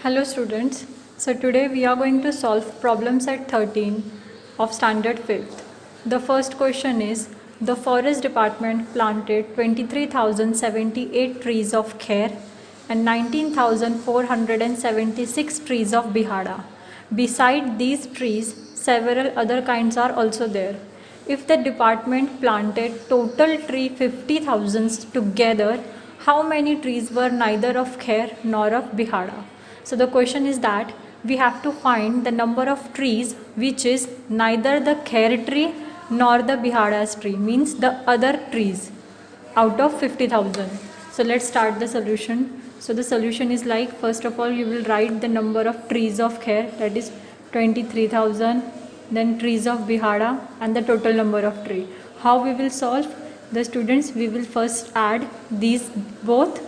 Hello students. So today we are going to solve problems at 13 of standard 5th. The first question is, the forest department planted 23,078 trees of kher and 19,476 trees of bihada. Beside these trees, several other kinds are also there. If the department planted total tree 50,000 together, how many trees were neither of kher nor of bihada? So the question is that we have to find the number of trees which is neither the kher tree nor the bihada's tree, means the other trees out of 50,000. So let's start the solution. So the solution is like, first of all you will write the number of trees of kher, that is 23,000, then trees of bihada and the total number of tree. How we will solve? The students, we will first add these both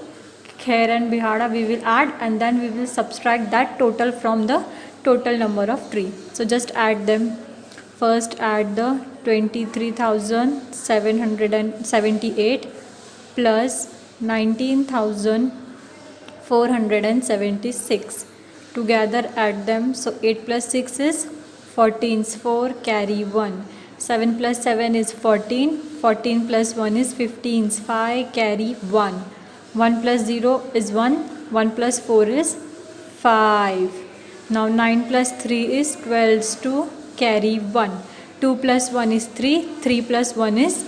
kher and bihada, we will add and then we will subtract that total from the total number of tree. So just add them. First add the 23,778 plus 19,476. Together add them. So 8 plus 6 is 14, 4 carry 1. 7 plus 7 is 14. 14 plus 1 is 15, 5 carry 1. 1 plus 0 is 1. 1 plus 4 is 5. Now 9 plus 3 is 12, 2 carry 1. 2 plus 1 is 3. 3 plus 1 is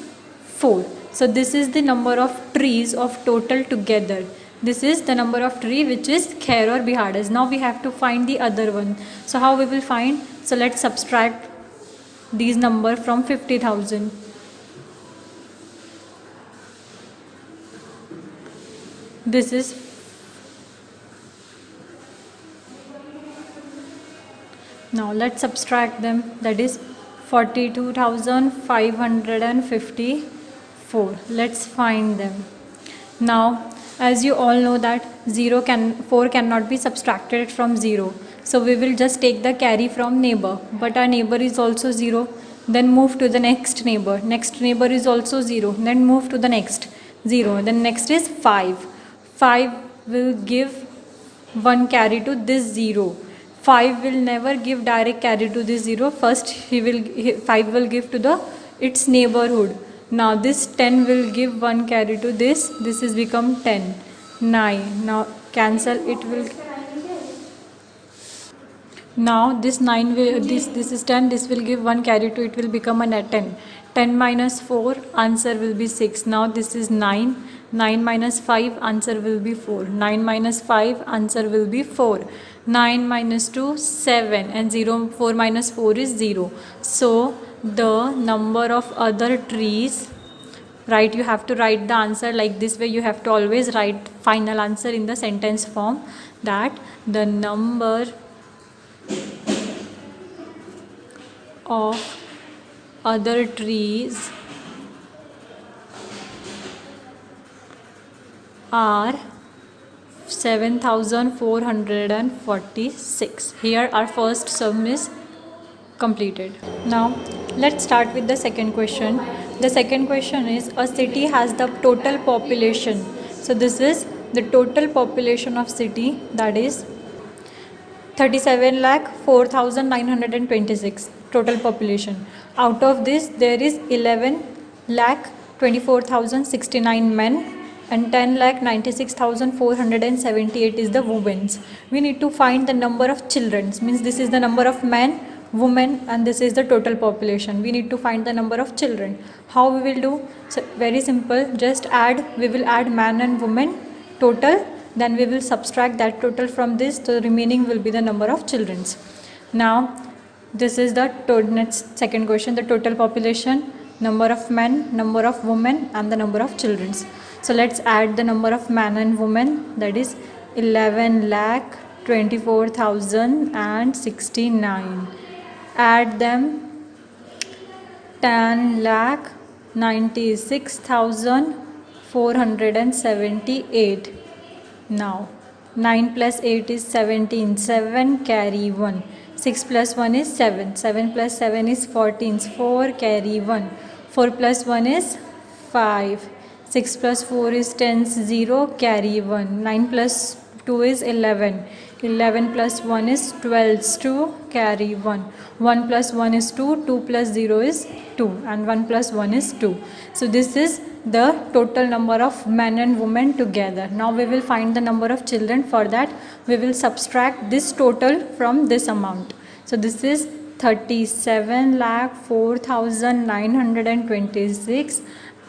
4. So this is the number of trees of total together. This is the number of tree which is kher or bihadas. Now we have to find the other one. So how we will find? So let's subtract these number from 50,000. This is now let's subtract them, that is 42,554. Let's find them. Now as you all know that 4 cannot be subtracted from 0, so we will just take the carry from neighbor, but our neighbor is also 0, then move to the next neighbor is also 0, then move to the next 0, then next is 5 will give 1 carry to this 0. 5 will never give direct carry to this 0. First 5 will give to its neighborhood. Now this 10 will give 1 carry to this is become 10. 9. Now cancel, it will. Now this 9 will, this is 10, this will give 1 carry to, it will become a 10. 10 minus 4, answer will be 6. Now this is 9. 9 minus 5, answer will be 4. 9 minus 5, answer will be 4. 9 minus 2, 7, and 4 minus 4 is 0. So the number of other trees, right, you have to write the answer like this way. You have to always write final answer in the sentence form, that the number of other trees are 7,446. Here our first sum is completed. Now let's start with the second question. The second question is, a city has the total population. So this is the total population of city, that is 37,04,926 total population. Out of this there is 11,24,069 men and 10,96,478 is the women. We need to find the number of children, means this is the number of men, women, and this is the total population. We need to find the number of children. How we will do? So very simple, just add, we will add man and woman total, then we will subtract that total from this, so the remaining will be the number of children. Now this is the next second question, the total population, number of men, number of women, and the number of children. So let's add the number of man and women, that is 11,24,069. Add them, 10,96,478. Now 9 plus 8 is 17, 7 carry 1. 6 plus 1 is 7, 7 plus 7 is 14, 4 carry 1. 4 plus 1 is 5. 6 plus 4 is 10, 0 carry 1. 9 plus 2 is 11. 11 plus 1 is 12. 2 carry 1. 1 plus 1 is 2. 2 plus 0 is 2. And 1 plus 1 is 2. So this is the total number of men and women together. Now we will find the number of children. For that we will subtract this total from this amount. So this is 37,04,926.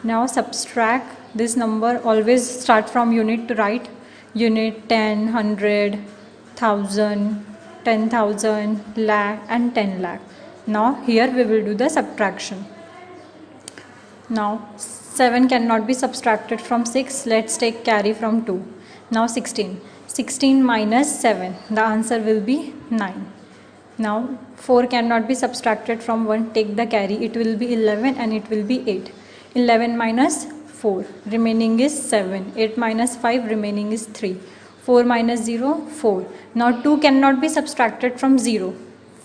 Now subtract this number. Always start from unit to write. Unit 10, 100, 1000, 10,000, lakh and 10 lakh. Now here we will do the subtraction. Now 7 cannot be subtracted from 6. Let's take carry from 2. Now 16. 16 minus 7. The answer will be 9. Now 4 cannot be subtracted from 1. Take the carry. It will be 11 and it will be 8. 11 minus 4. Remaining is 7. 8 minus 5. Remaining is 3. 4 minus 0. 4. Now 2 cannot be subtracted from 0.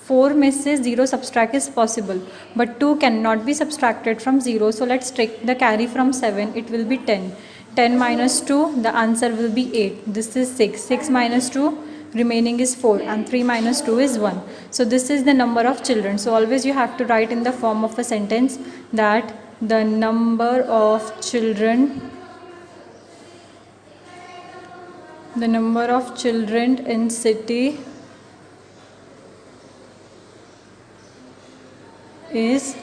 4 में से 0 subtract is possible, but 2 cannot be subtracted from 0. So let's take the carry from 7. It will be 10. 10 minus 2, the answer will be 8. This is 6. 6 minus 2, remaining is 4. And 3 minus 2 is 1. So this is the number of children. So always you have to write in the form of a sentence that the number of children in city is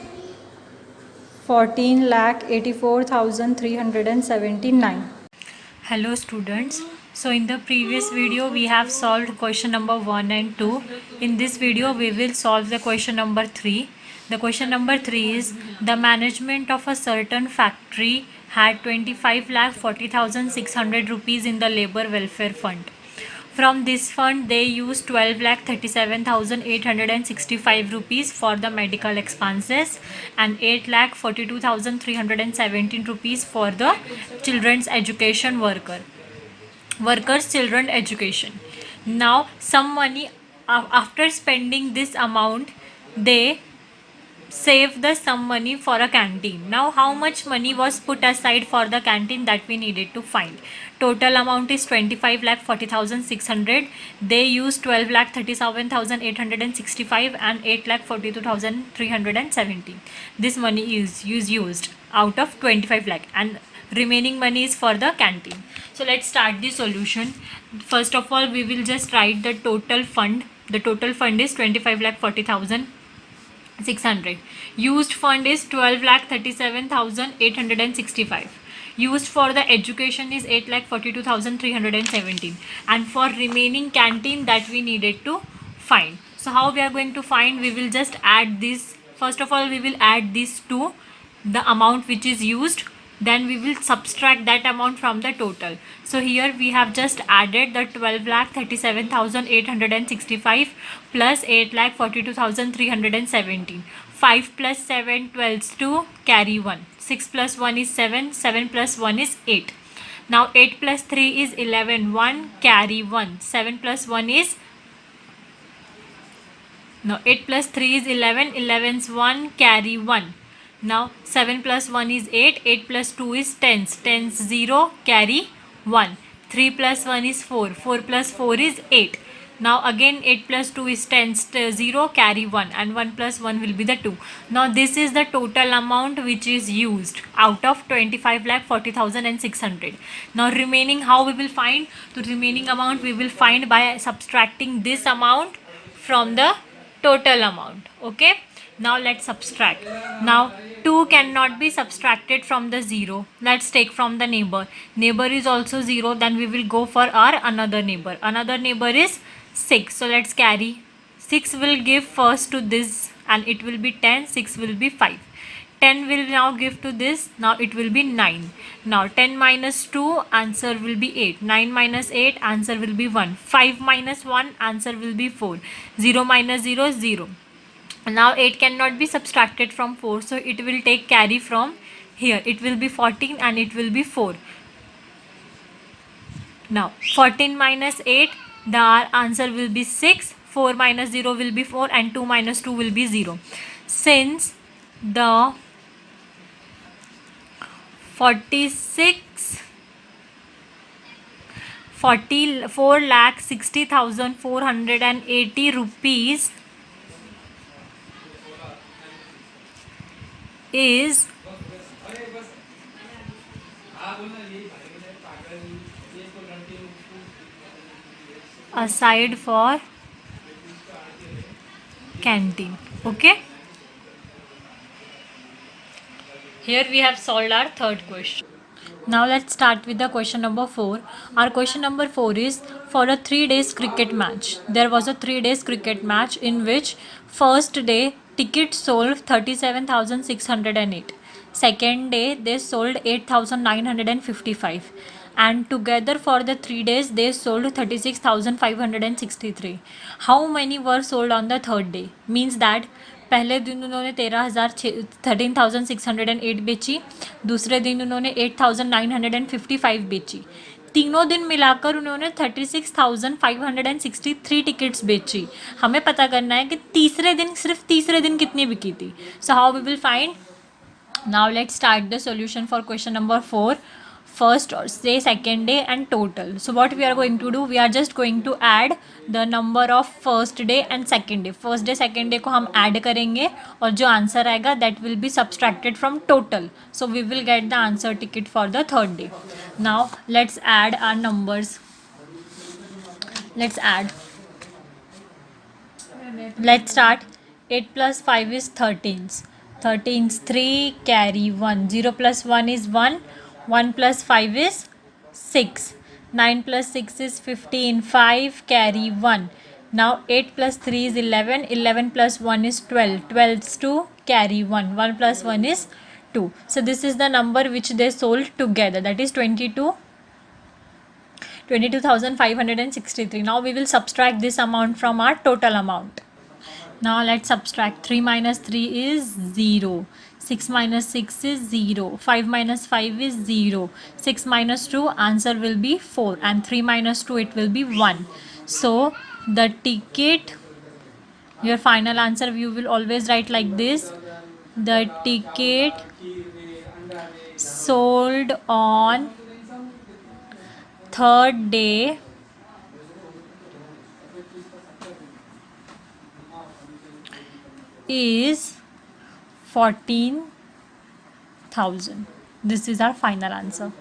14,84,379. Hello students. So in the previous video we have solved question number 1 and 2. In this video we will solve the question number 3. The question number 3 is the management of a certain factory had 25,40,600 rupees in the labor welfare fund. From this fund, they used 12,37,865 rupees for the medical expenses and 8,42,317 rupees for the children's education workers' children education. Now, some money after spending this amount, they save the some money for a canteen. Now how much money was put aside for the canteen, that we needed to find. Total amount is 25,40,600. They used 12,37,865 and 8,42,317. This money is used out of 25 lakh and remaining money is for the canteen. So let's start the solution. First of all, we will just write the total fund. The total fund is 25,40,600. Used fund is 12,37,865. Used for the education is 8,42,317. And for remaining canteen, that we needed to find. So how we are going to find? We will just add this. First of all, we will add this to the amount which is used. Then we will subtract that amount from the total. So here we have just added the 12,37,865 plus 8,42,317. 5 plus 7, 12, 2, carry 1. 6 plus 1 is 7, 7 plus 1 is 8. Now 8 plus 3 is 11, 1, carry 1. 7 plus 1 is, no, 8 plus 3 is 11, 11's 1, carry 1. Now 7 plus 1 is 8, 8 plus 2 is 10, 10's 0, carry 1. 3 plus 1 is 4, 4 plus 4 is 8. Now again 8 plus 2 is 10, 0, carry 1, and 1 plus 1 will be the 2. Now this is the total amount which is used out of 25,40,600. Now remaining, how we will find? The remaining amount we will find by subtracting this amount from the total amount. Okay. Now let's subtract. Now 2 cannot be subtracted from the 0. Let's take from the neighbor. Neighbor is also 0. Then we will go for our another neighbor. Another neighbor is 6. So let's carry. 6 will give first to this and it will be 10. 6 will be 5. 10 will now give to this. Now it will be 9. Now 10 minus 2, answer will be 8. 9 minus 8, answer will be 1. 5 minus 1, answer will be 4. 0 minus 0, 0. Now 8 cannot be subtracted from 4, so it will take carry from here. It will be 14 and it will be 4. Now 14 minus 8, the answer will be 6. 4 minus 0 will be 4 and 2 minus 2 will be 0. Since the 46 4,60,480 rupees is aside for canteen. Okay. Here we have solved our third question. Now let's start with the question number 4. Our question number 4 is for a 3 days cricket match. There was a 3 days cricket match in which first day tickets sold 37,608. Second day they sold 8,955, and together for the 3 days they sold 36,563. How many were sold on the third day? Means that पहले दिन उन्होंने 13,608 बेची, दूसरे दिन उन्होंने 8,955 बेची, तीनों दिन मिलाकर उन्होंने 36,563 टिकट्स बेची. हमें पता करना है कि तीसरे दिन, सिर्फ तीसरे दिन कितनी बिकी थी. So how we will find? Now let's start the solution for question number 4. First or say second day and total. So what we are going to do, we are just going to add the number of first day and second day. First day second day को हम add करेंगे और जो answer आएगा that will be subtracted from total. So we will get the answer ticket for the third day. Now let's add our numbers. Let's add. Let's start. 8 plus 5 is 13s. 13s 3, carry 1. 0 plus 1 is 1. 1 plus 5 is 6. 9 plus 6 is 15. 5, carry 1. Now 8 plus 3 is 11. 11 plus 1 is 12. 12 is 2, carry 1. 1 plus 1 is 2. So this is the number which they sold together. That is 22,563. Now we will subtract this amount from our total amount. Now let's subtract. 3 minus 3 is 0. 6 minus 6 is 0. 5 minus 5 is 0. 6 minus 2, answer will be 4. And 3 minus 2, it will be 1. So the ticket, your final answer you will always write like this. The ticket sold on third day is 14,000. This is our final answer.